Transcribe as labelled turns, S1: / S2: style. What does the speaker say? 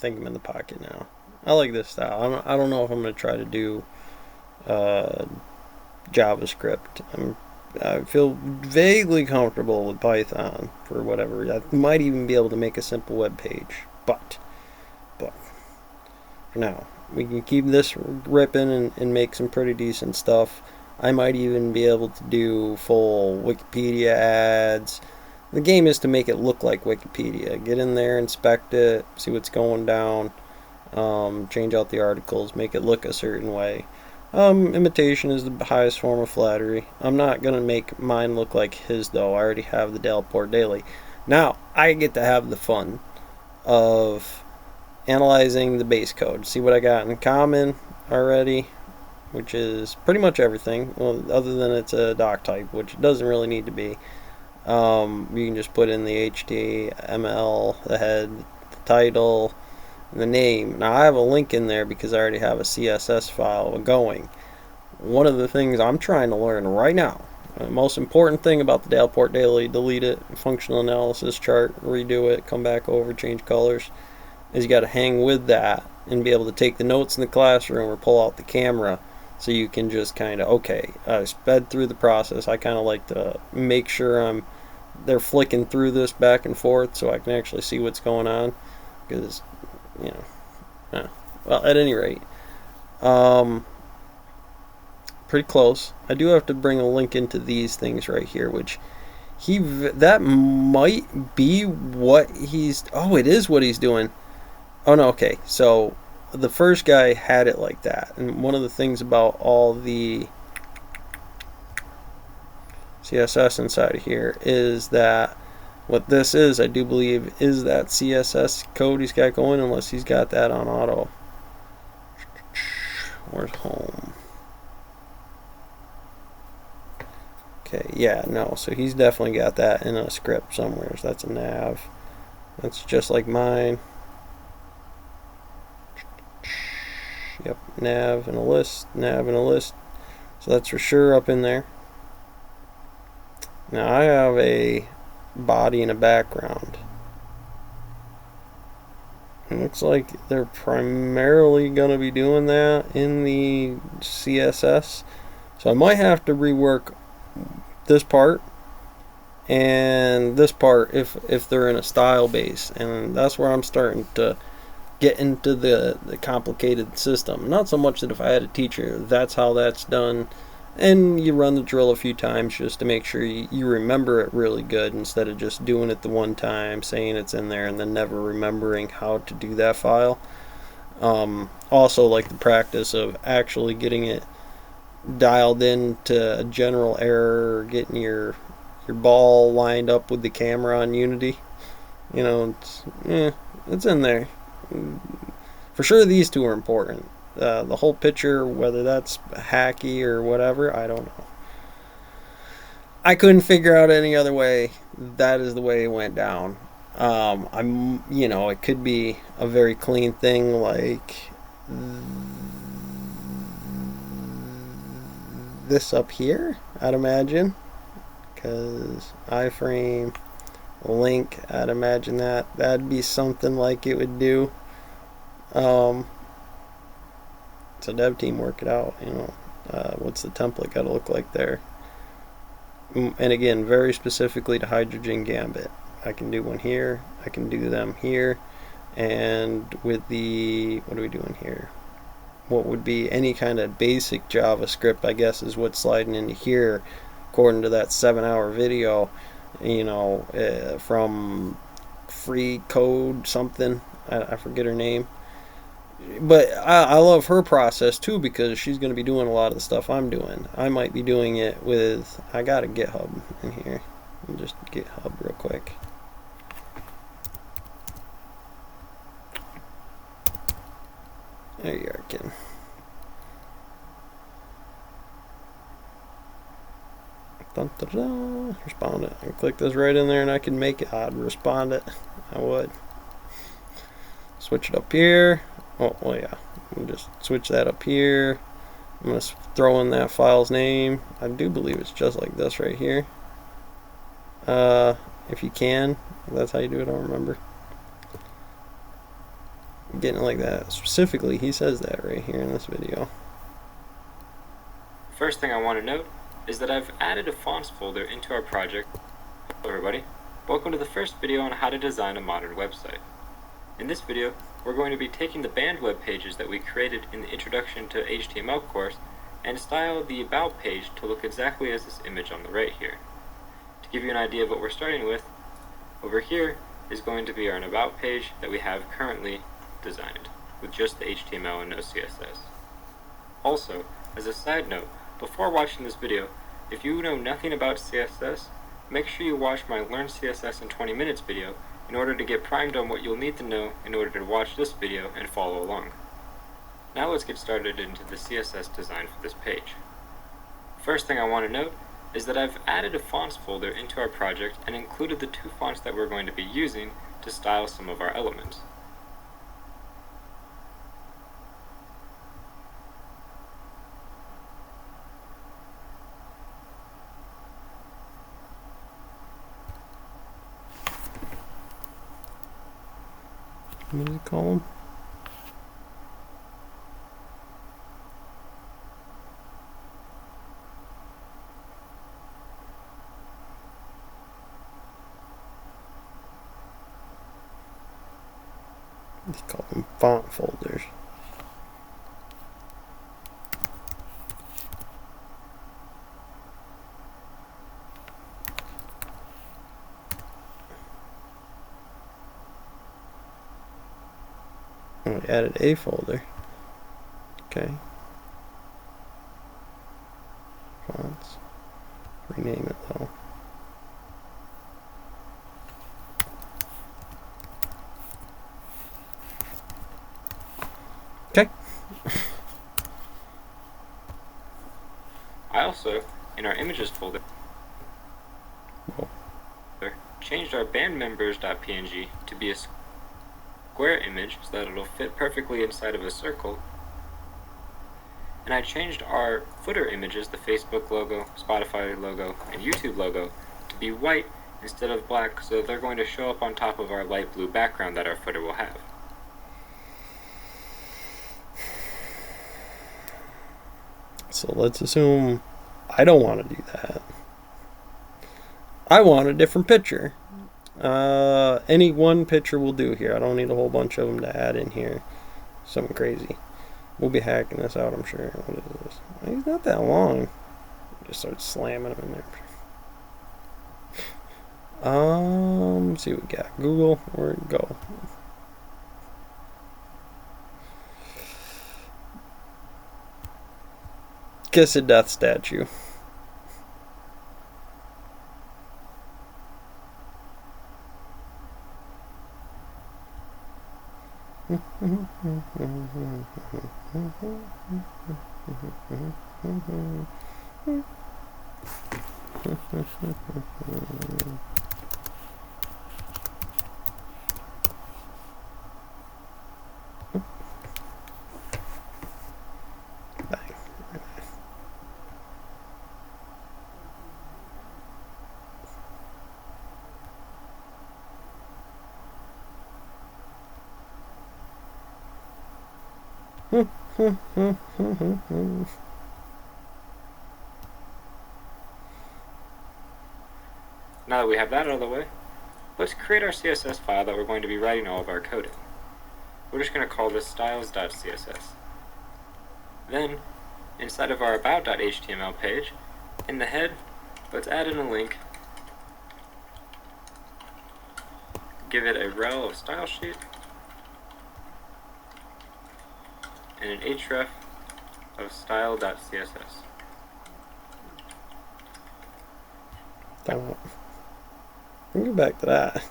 S1: think I'm in the pocket now. I like this style. I don't know if I'm going to try to do uh, JavaScript. I feel vaguely comfortable with Python for whatever. I might even be able to make a simple web page, but for now, we can keep this ripping and make some pretty decent stuff. I might even be able to do full Wikipedia ads. The game is to make it look like Wikipedia. Get in there, inspect it, see what's going down, change out the articles, make it look a certain way. Imitation is the highest form of flattery. I'm not gonna make mine look like his though. I already have the Delport Daily. Now I get to have the fun of analyzing the base code. See what I got in common already, which is pretty much everything. Well, other than it's a doc type, which it doesn't really need to be. You can just put in the HTML, the head, the title, the name. Now I have a link in there because I already have a CSS file going. One of the things I'm trying to learn right now, the most important thing about the Delport Daily, delete it, functional analysis chart, redo it, come back over, change colors, is you got to hang with that and be able to take the notes in the classroom or pull out the camera so you can just kind of, okay, I sped through the process. I kind of like to make sure they're flicking through this back and forth so I can actually see what's going on, because well, at any rate, pretty close. I do have to bring a link into these things right here, which that might be what he's, oh, it is what he's doing. Oh no, okay, so the first guy had it like that, and one of the things about all the CSS inside of here is that what this is, I do believe, is that CSS code he's got going, unless he's got that on auto. Where's home? Okay, yeah, no, so he's definitely got that in a script somewhere. So that's a nav. That's just like mine. Yep, nav and a list, nav and a list. So that's for sure up in there. Now I have a body and a background. It looks like they're primarily going to be doing that in the CSS. So I might have to rework this part and this part if they're in a style base. And that's where I'm starting to get into the complicated system. Not so much that if I had a teacher, that's how that's done. And you run the drill a few times just to make sure you remember it really good, instead of just doing it the one time, saying it's in there, and then never remembering how to do that file. Also, like the practice of actually getting it dialed into a general error, getting your ball lined up with the camera on Unity. It's in there. For sure, these two are important. The whole picture, whether that's hacky or whatever, I don't know. I couldn't figure out any other way. That is the way it went down. It could be a very clean thing like this up here, I'd imagine. Because iframe, link, I'd imagine that'd be something like it would do. So dev team, work it out. What's the template got to look like there? And again, very specifically to Hydrogen Gambit. I can do one here. I can do them here. And with the, what are we doing here? What would be any kind of basic JavaScript, I guess, is what's sliding into here, according to that 7-hour video. From Free Code something. I forget her name. But I love her process too, because she's going to be doing a lot of the stuff I'm doing. I might be doing it with, I got a GitHub in here. I'll just GitHub real quick. There you are, kid. Respond it. I can click this right in there and I can make it. I'd respond it. I would. Switch it up here. Oh, well, yeah. I'll just switch that up here. I'm going to throw in that file's name. I do believe it's just like this right here. If you can. That's how you do it, I don't remember. getting it like that. Specifically, he says that right here in this video.
S2: First thing I want to note is that I've added a fonts folder into our project. Hello everybody, welcome to the first video on how to design a modern website. In this video, we're going to be taking the banned web pages that we created in the Introduction to HTML course and style the About page to look exactly as this image on the right here. To give you an idea of what we're starting with, over here is going to be our About page that we have currently designed, with just the HTML and no CSS. Also, as a side note, before watching this video, if you know nothing about CSS, make sure you watch my Learn CSS in 20 Minutes video in order to get primed on what you'll need to know in order to watch this video and follow along. Now let's get started into the CSS design for this page. First thing I want to note is that I've added a fonts folder into our project and included the two fonts that we're going to be using to style some of our elements.
S1: What do you call them? They call them font folders. Oh, we added a folder. Okay. Fonts. Rename it though. Okay.
S2: I also, in our images folder,
S1: Whoa.
S2: changed our bandmembers.png to be a square image so that it'll fit perfectly inside of a circle. And I changed our footer images, the Facebook logo, Spotify logo, and YouTube logo, to be white instead of black so that they're going to show up on top of our light blue background that our footer will have.
S1: So let's assume I don't want to do that. I want a different picture. Any one picture will do here. I don't need a whole bunch of them to add in here. Something crazy. We'll be hacking this out, I'm sure. What is this? He's not that long. Just start slamming them in there. Let's see what we got. Google, where'd it go? Kiss a death statue.
S2: Now that we have that out of the way, let's create our CSS file that we're going to be writing all of our code in. We're just going to call this styles.css. Then, inside of our about.html page, in the head, let's add in a link, give it a rel of style sheet, and an href of style.css.
S1: Time out. We'll get back to that.